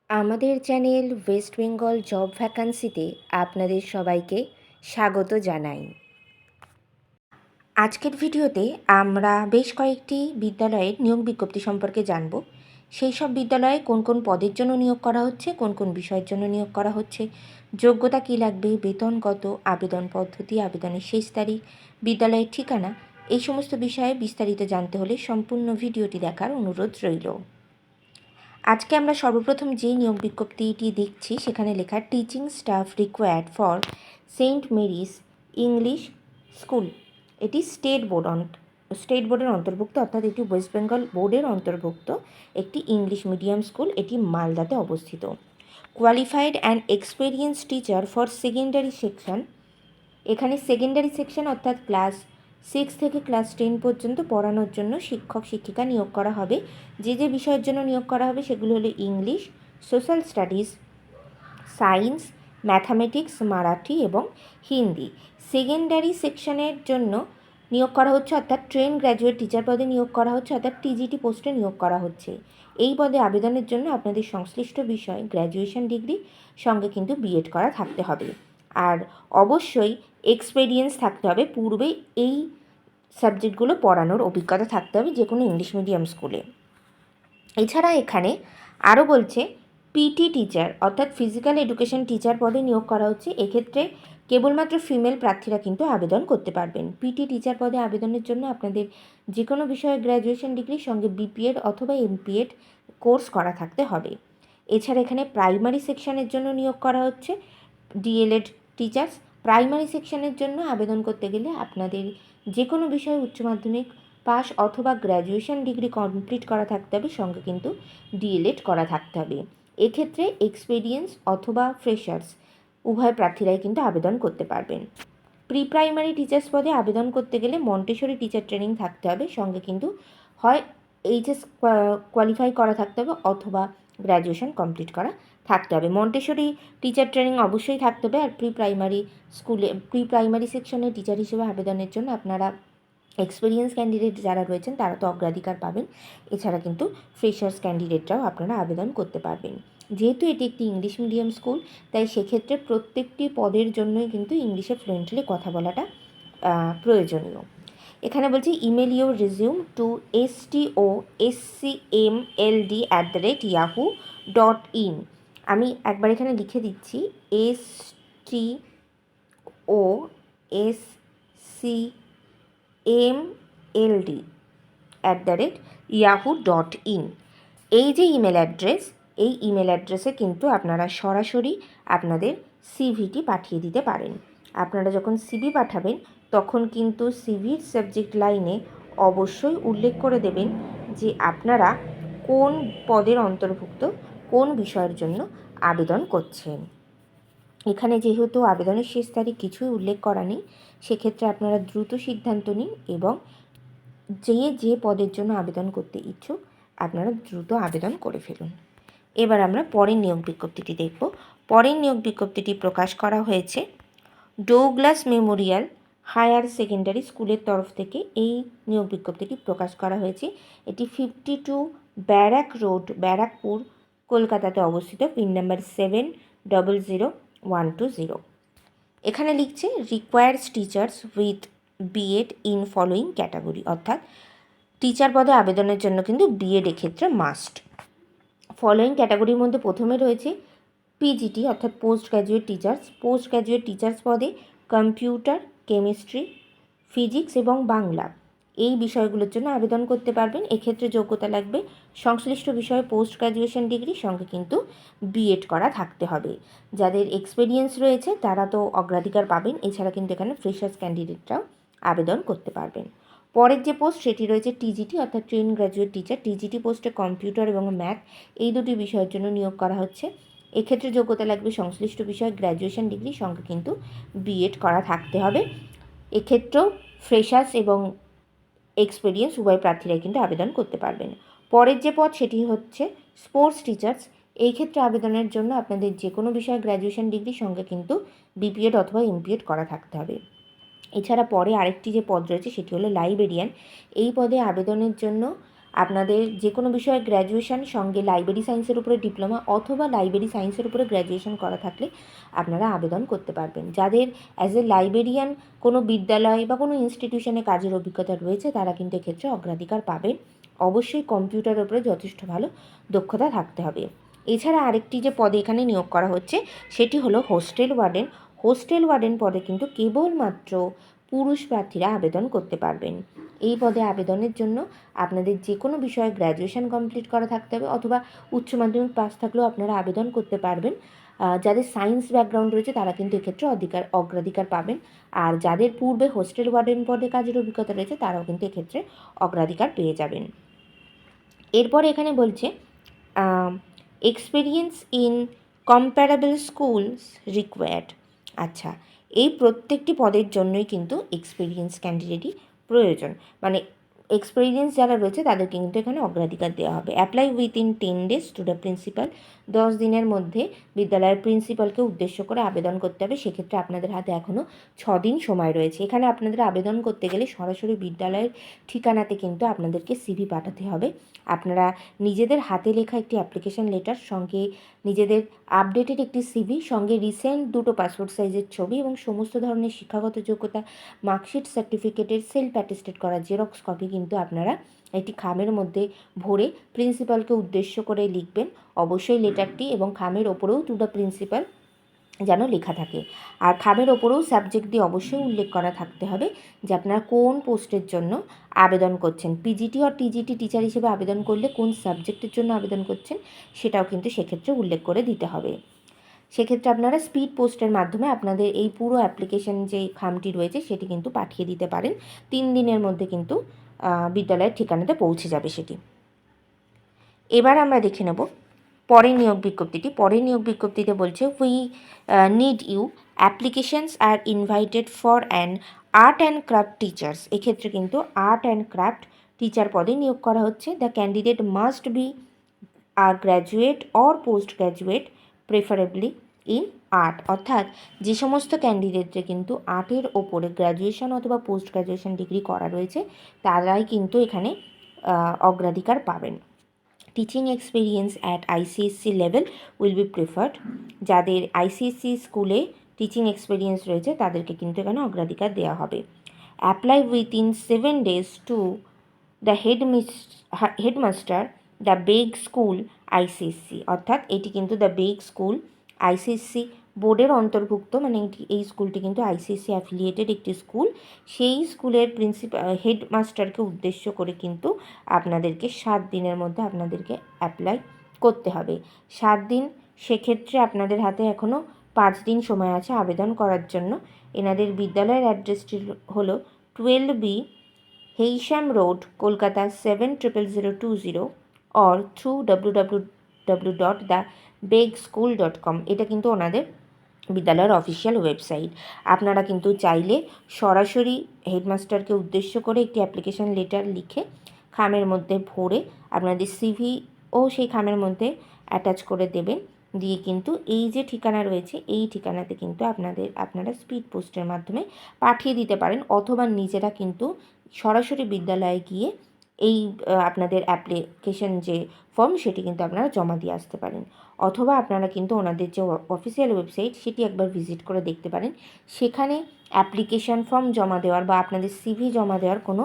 আমাদের channel West Bengal job ভ্যাকান্সিতে আপনাদের সবাইকে স্বাগত জানাই। আজকের ভিডিওতে আমরা বেশ কয়েকটি বিদ্যালয়ের নিয়োগ বিজ্ঞপ্তি সম্পর্কে জানব। সেই সব বিদ্যালয়ে কোন কোন পদের জন্য নিয়োগ করা হচ্ছে, কোন কোন বিষয়ের জন্য নিয়োগ করা হচ্ছে, যোগ্যতা কী লাগবে, বেতন কত, আবেদন পদ্ধতি, আবেদনের শেষ তারিখ, বিদ্যালয়ের ঠিকানা, এই সমস্ত বিষয়ে বিস্তারিত জানতে হলে সম্পূর্ণ ভিডিওটি দেখার অনুরোধ রইল। আজকে আমরা সর্বপ্রথম যে নিয়োগ বিজ্ঞপ্তিটি দেখছি সেখানে লেখা teaching staff required for Saint Mary's English school. এটি স্টেট বোর্ডের অন্তর্ভুক্ত, অর্থাৎ এটি ওয়েস্ট বেঙ্গল বোর্ডের অন্তর্ভুক্ত একটি ইংলিশ মিডিয়াম স্কুল। এটি মালদাতে অবস্থিত। Qualified and experience teacher for secondary section. এখানে সেকেন্ডারি সেকশন অর্থাৎ ক্লাস 6 থেকে ক্লাস 10 পর্যন্ত পড়ানোর জন্য শিক্ষক শিক্ষিকা নিয়োগ করা হবে। যে যে বিষয়ের জন্য নিয়োগ করা হবে সেগুলো হলো English, social studies, science, mathematics, Marathi এবং হিন্দি। সেকেন্ডারি সেকশনের জন্য নিয়োগ করা হচ্ছে, অর্থাৎ ট্রেন গ্র্যাজুয়েট টিচার পদে নিয়োগ করা হচ্ছে, অর্থাৎ টিজিটি পোস্টে নিয়োগ করা হচ্ছে। এই পদে আবেদনের জন্য আপনাদের সংশ্লিষ্ট বিষয় গ্র্যাজুয়েশন ডিগ্রি সঙ্গে কিন্তু বিএড করা থাকতে হবে। আর অবশ্যই এক্সপেরিয়েন্স থাকতে হবে, পূর্বে এই সাবজেক্টগুলো পড়ানোর অভিজ্ঞতা থাকতে হবে যে কোনো ইংলিশ মিডিয়াম স্কুলে। এছাড়া এখানে আরও বলছে পিটি টিচার অর্থাৎ ফিজিক্যাল এডুকেশন টিচার পদে নিয়োগ করা হচ্ছে। এক্ষেত্রে কেবলমাত্র ফিমেল প্রার্থীরা কিন্তু আবেদন করতে পারবেন। পিটি টিচার পদে আবেদনের জন্য আপনাদের যে কোনো বিষয়ে গ্র্যাজুয়েশন ডিগ্রির সঙ্গে বিপিএড অথবা এমপিএড কোর্স করা থাকতে হবে। এছাড়া এখানে প্রাইমারি সেকশনের জন্য নিয়োগ করা হচ্ছে ডিএলএড টিচার্স। প্রাইমারি সেকশনের জন্য আবেদন করতে গেলে আপনাদের যে কোনো বিষয়ে উচ্চ মাধ্যমিক পাস অথবা গ্র্যাজুয়েশন ডিগ্রি কমপ্লিট করা থাকতে হবে, সঙ্গে কিন্তু ডিএলএড করা থাকতে হবে। এক্ষেত্রে এক্সপেরিয়েন্স অথবা ফ্রেশার্স উভয় প্রার্থীরাই কিন্তু আবেদন করতে পারবেন। প্রি প্রাইমারি টিচার্স পদে আবেদন করতে গেলে মন্টেসরি টিচার ট্রেনিং থাকতে হবে, সঙ্গে কিন্তু হয় এইচএস কোয়ালিফাই করা থাকতে হবে অথবা গ্র্যাজুয়েশন কমপ্লিট করা থাকতে হবে। মন্টেসরি টিচার ট্রেনিং অবশ্যই থাকতে হবে। আর প্রি প্রাইমারি সেকশনে টিচার হিসেবে আবেদনের জন্য আপনারা এক্সপিরিয়েন্স ক্যান্ডিডেট যারা রয়েছেন তারা তো অগ্রাধিকার পাবেন। এছাড়া কিন্তু ফ্রেশার্স ক্যান্ডিডেটরাও আপনারা আবেদন করতে পারবেন। যেহেতু এটি একটি ইংলিশ মিডিয়াম স্কুল, তাই সেক্ষেত্রে প্রত্যেকটি পদের জন্যই কিন্তু ইংলিশে ফ্লুয়েন্টলি কথা বলাটা প্রয়োজনীয়। এখানে বলছি email your resume two stoscmld@yahoo.in। আমি একবার এখানে লিখে দিচ্ছি stoscmld@yahoo.in। এই যে ইমেল অ্যাড্রেস, এই ইমেল অ্যাড্রেসে কিন্তু আপনারা সরাসরি আপনাদের সিভিটি পাঠিয়ে দিতে পারেন। আপনারা যখন সিভি পাঠাবেন তখন কিন্তু সিভির সাবজেক্ট লাইনে অবশ্যই উল্লেখ করে দেবেন যে আপনারা কোন পদের অন্তর্ভুক্ত, কোন বিষয়ের জন্য আবেদন করছেন। এখানে যেহেতু আবেদনের শেষ তারিখ কিছুই উল্লেখ করা নেই, সেক্ষেত্রে আপনারা দ্রুত সিদ্ধান্ত নিন এবং যে পদের জন্য আবেদন করতে ইচ্ছুক আপনারা দ্রুত আবেদন করে ফেলুন। এবার আমরা পরের নিয়োগ বিজ্ঞপ্তিটি দেখব। পরের নিয়োগ বিজ্ঞপ্তিটি প্রকাশ করা হয়েছে ডোugলাস মেমোরিয়াল হায়ার সেকেন্ডারি স্কুলের তরফ থেকে। এই নিয়োগ বিজ্ঞপ্তিটি প্রকাশ করা হয়েছে। এটি 52 ব্যারাক রোড, ব্যারাকপুর, কলকাতাতে অবস্থিত। Pin number 700120। এখানে লিখছে requires teachers with BEd in following category, অর্থাৎ টিচার পদে আবেদনের জন্য কিন্তু বিএড এক্ষেত্রে মাস্ট। ফলোয়িং ক্যাটাগরির মধ্যে প্রথমে রয়েছে পিজিটি অর্থাৎ post graduate teachers. Post graduate teachers পদে কম্পিউটার, কেমিস্ট্রি, ফিজিক্স এবং বাংলা এই বিষয়গুলোর জন্য আবেদন করতে পারবেন। এক্ষেত্রে যোগ্যতা লাগবে সংশ্লিষ্ট বিষয়ে পোস্ট গ্র্যাজুয়েশন ডিগ্রি, সঙ্গে কিন্তু বিএড করা থাকতে হবে। যাদের এক্সপিরিয়েন্স রয়েছে তারা তো অগ্রাধিকার পাবেন। এছাড়া কিন্তু এখানে ফ্রেশার্স ক্যান্ডিডেটরাও আবেদন করতে পারবেন। পরের যে পোস্ট সেটি রয়েছে টিজিটি অর্থাৎ ট্রেন গ্র্যাজুয়েট টিচার। টিজিটি পোস্টে কম্পিউটার এবং ম্যাথ এই দুটি বিষয়ের জন্য নিয়োগ করা হচ্ছে। এক্ষেত্রে যোগ্যতা লাগবে সংশ্লিষ্ট বিষয়ে গ্র্যাজুয়েশন ডিগ্রি, সঙ্গে কিন্তু বিএড করা থাকতে হবে। এক্ষেত্রেও ফ্রেশার্স এবং এক্সপিরিয়েন্স উভয় প্রার্থীরাই কিন্তু আবেদন করতে পারবেন। পরের যে পদ সেটি হচ্ছে স্পোর্টস টিচার্স। এই ক্ষেত্রে আবেদনের জন্য আপনাদের যে কোনো বিষয়ে গ্র্যাজুয়েশন ডিগ্রি, সঙ্গে কিন্তু বিপিএড অথবা এমপিএড করা থাকতে হবে। এছাড়া পরে আরেকটি যে পদ রয়েছে সেটি হলো লাইব্রেরিয়ান। এই পদে আবেদনের জন্য আপনাদের যে কোনো বিষয়ে গ্র্যাজুয়েশন সঙ্গে লাইব্রেরি সায়েন্সের উপরে ডিপ্লোমা অথবা লাইব্রেরি সায়েন্সের উপরে গ্র্যাজুয়েশন করা থাকলে আপনারা আবেদন করতে পারবেন। যাদের অ্যাজ এ লাইব্রেরিয়ান কোনো বিদ্যালয় বা কোনো ইনস্টিটিউশনে কাজের অভিজ্ঞতা রয়েছে তারা কিন্তু এক্ষেত্রে অগ্রাধিকার পাবেন। অবশ্যই কম্পিউটারের উপরে যথেষ্ট ভালো দক্ষতা থাকতে হবে। এছাড়া আরেকটি যে পদে এখানে নিয়োগ করা হচ্ছে সেটি হলো হোস্টেল ওয়ার্ডেন। হোস্টেল ওয়ার্ডেন পদে কিন্তু কেবলমাত্র পুরুষ প্রার্থীরা আবেদন করতে পারবেন। এই পদে আবেদনের জন্য আপনাদের যে কোনো বিষয়ে গ্র্যাজুয়েশন কমপ্লিট করা থাকতে হবে অথবা উচ্চ মাধ্যমিক পাস থাকলেও আপনারা আবেদন করতে পারবেন। যাদের সায়েন্স ব্যাকগ্রাউন্ড রয়েছে তারা কিন্তু এক্ষেত্রে অগ্রাধিকার পাবেন। আর যাদের পূর্বে হোস্টেল ওয়ার্ডেন পদে কাজের অভিজ্ঞতা রয়েছে তারাও কিন্তু এক্ষেত্রে অগ্রাধিকার পেয়ে যাবেন। এরপরে এখানে বলছে এক্সপিরিয়েন্স ইন কম্প্যারেবল স্কুলস রিকোয়ার্ড। আচ্ছা, এই প্রত্যেকটি পদের জন্যই কিন্তু এক্সপিরিয়েন্স ক্যান্ডিডেটই প্রয়োজন, মানে এক্সপিরিয়েন্স যারা রয়েছে তাদেরকে কিন্তু এখানে অগ্রাধিকার দেওয়া হবে। Apply within 10 days to the principal. 10 দিনের মধ্যে বিদ্যালয়ের প্রিন্সিপালকে উদ্দেশ্য করে আবেদন করতে হবে। সেক্ষেত্রে আপনাদের হাতে এখনও 6 দিন সময় রয়েছে। এখানে আপনাদের আবেদন করতে গেলে সরাসরি বিদ্যালয়ের ঠিকানাতে কিন্তু আপনাদেরকে সিভি পাঠাতে হবে। আপনারা নিজেদের হাতে লেখা একটি অ্যাপ্লিকেশন লেটার সঙ্গে নিজেদের আপডেটেড একটি সিভি সঙ্গে রিসেন্ট 2টো পাসপোর্ট সাইজের ছবি এবং সমস্ত ধরনের শিক্ষাগত যোগ্যতা মার্কশিট সার্টিফিকেটের সেলফ অ্যাটেস্টেড করা জেরক্স কপি কিন্তু আপনারা একটি খামের মধ্যে ভরে প্রিন্সিপালকে উদ্দেশ্য করে লিখবেন। অবশ্যই লেটারটি এবং খামের ওপরেও টু দ্য প্রিন্সিপাল যেন লেখা থাকে। আর খামের ওপরেও সাবজেক্ট দিয়ে অবশ্যই উল্লেখ করা থাকতে হবে যে আপনারা কোন পোস্টের জন্য আবেদন করছেন। পিজিটি আর টিজিটি টিচার হিসেবে আবেদন করলে কোন সাবজেক্টের জন্য আবেদন করছেন সেটাও কিন্তু সেক্ষেত্রে উল্লেখ করে দিতে হবে। সেক্ষেত্রে আপনারা স্পিড পোস্টের মাধ্যমে আপনাদের এই পুরো অ্যাপ্লিকেশন যে খামটি রয়েছে সেটি কিন্তু পাঠিয়ে দিতে পারেন। 3 দিনের মধ্যে কিন্তু বিদ্যালয়ের ঠিকানাতে পৌঁছে যাবে সেটি। এবার আমরা দেখে নেব পরের নিয়োগ বিজ্ঞপ্তিটি। পরের নিয়োগ বিজ্ঞপ্তিতে বলছে we need you, applications are invited for an art and craft teachers. এক্ষেত্রে কিন্তু আর্ট অ্যান্ড ক্রাফট টিচার পদে নিয়োগ করা হচ্ছে। The candidate must be a graduate or post graduate preferably in art. অর্থাৎ যে সমস্ত ক্যান্ডিডেটদের কিন্তু আর্টের ওপরে গ্র্যাজুয়েশন অথবা পোস্ট গ্র্যাজুয়েশন ডিগ্রি করা রয়েছে তারাই কিন্তু এখানে অগ্রাধিকার পাবেন। Teaching experience at ICSE level will be preferred. যাদের আইসিএসসি স্কুলে টিচিং এক্সপিরিয়েন্স রয়েছে তাদেরকে কিন্তু এখানে অগ্রাধিকার দেওয়া হবে। Apply within 7 days to the headmaster the beg school ICSE. অর্থাৎ এটি কিন্তু দ্য বেগ স্কুল আইসিএসসি বোর্ডের অন্তর্ভুক্ত, মানে এই স্কুলটি কিন্তু আইসিএসসি অ্যাফিলিয়েটেড একটি স্কুল। সেই স্কুলের হেডমাস্টারকে উদ্দেশ্য করে কিন্তু আপনাদেরকে 7 দিনের মধ্যে আপনাদেরকে অ্যাপ্লাই করতে হবে। 7 দিন, সেক্ষেত্রে আপনাদের হাতে এখনও 5 দিন সময় আছে আবেদন করার জন্য। এনাদের বিদ্যালয়ের অ্যাড্রেসটি হলো 12B Heysham road, Kolkata 700020 or through www.thebegschool.com। এটা কিন্তু ওনাদের বিদ্যালয়ের অফিসিয়াল ওয়েবসাইট। আপনারা কিন্তু চাইলে সরাসরি হেডমাস্টারকে উদ্দেশ্য করে একটি অ্যাপ্লিকেশন লেটার লিখে খামের মধ্যে ভরে আপনাদের সিভিও সেই খামের মধ্যে অ্যাটাচ করে দেবেন। দিয়ে কিন্তু এই যে ঠিকানা রয়েছে এই ঠিকানাতে কিন্তু আপনারা স্পিড পোস্টের মাধ্যমে পাঠিয়ে দিতে পারেন অথবা নিজেরা কিন্তু সরাসরি বিদ্যালয়ে গিয়ে এই আপনাদের অ্যাপ্লিকেশন যে ফর্ম সেটি কিন্তু আপনারা জমা দিয়ে আসতে পারেন। অথবা আপনারা কিন্তু ওনাদের যে অফিসিয়াল ওয়েবসাইট সেটি একবার ভিজিট করে দেখতে পারেন। সেখানে অ্যাপ্লিকেশন ফর্ম জমা দেওয়ার বা আপনাদের সিভি জমা দেওয়ার কোনো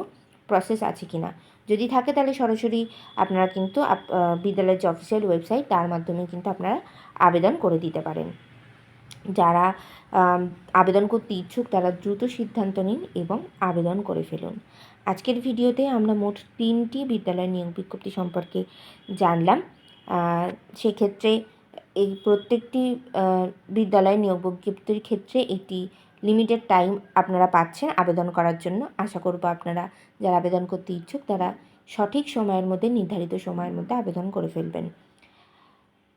প্রসেস আছে কি না, যদি থাকে তাহলে সরাসরি আপনারা কিন্তু বিদ্যালয়ের যে অফিসিয়াল ওয়েবসাইট তার মাধ্যমে কিন্তু আপনারা আবেদন করে দিতে পারেন। যারা আবেদন করতে ইচ্ছুক তারা দ্রুত সিদ্ধান্ত নিন এবং আবেদন করে ফেলুন। আজকের ভিডিওতে আমরা মোট 3টি বিদ্যালয়ের নিয়োগ বিজ্ঞপ্তি সম্পর্কে জানলাম। সেক্ষেত্রে এই প্রত্যেকটি বিদ্যালয়ের নিয়োগ বিজ্ঞপ্তির ক্ষেত্রে একটি লিমিটেড টাইম আপনারা পাচ্ছেন আবেদন করার জন্য। আশা করব আপনারা যারা আবেদন করতে ইচ্ছুক তারা সঠিক সময়ের মধ্যে নির্ধারিত সময়ের মধ্যে আবেদন করে ফেলবেন।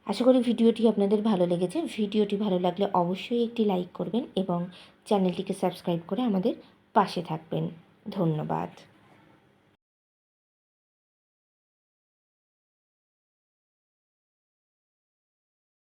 আশা করি ভিডিওটি আপনাদের ভালো লেগেছে। ভিডিওটি ভালো লাগলে অবশ্যই একটি লাইক করবেন এবং চ্যানেলটিকে সাবস্ক্রাইব করে আমাদের পাশে থাকবেন। ধন্যবাদ।